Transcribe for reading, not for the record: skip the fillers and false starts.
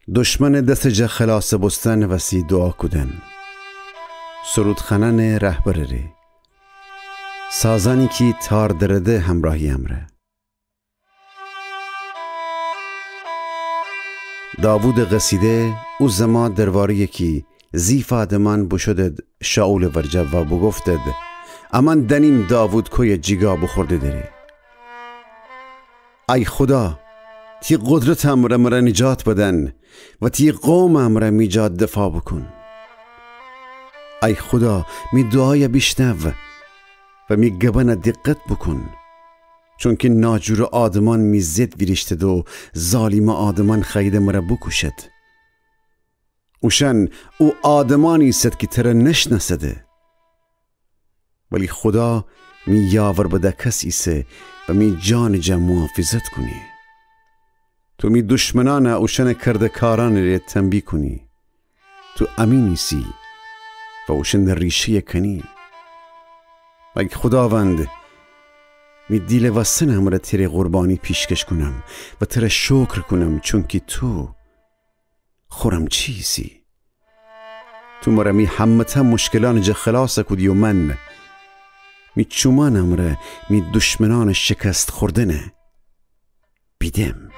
دشمن دست جه خلاص بستن وسی دعا کدن. سرود خنن رهبرری سازانی کی تار درده همراهی امره. داوود قصیده او زما درواری کی زیف آدمان بشدد شاول ورجب و بگفتد امان دنیم داوود کوی جیگا بخورده داری. ای خدا تی قدرت امره مرا نجات بدن و تی قوم امره میجاد دفاع بکن. ای خدا می دعای بشنو و می گبن دقت بکن، چون که ناجور آدمان می زد ویرشتد و ظالم آدمان خیده مرا بکشد. اوشن او آدمانی است که تره نشناسده، ولی خدا می یاور بده کسی است و می جان جا محافظت کنی. تو می دشمنان اوشن کرده کاران را تنبیه کنی. تو امینی سی و اوشن در ریشه کنی. ای خداوند می دیل و سنم را تیره قربانی پیشکش کنم و تیره شکر کنم، چون که تو خورم چیزی. تو مرا می همتا مشکلان جا خلاص کدی و من می چومانم را می دشمنان شکست خوردنه بیدم.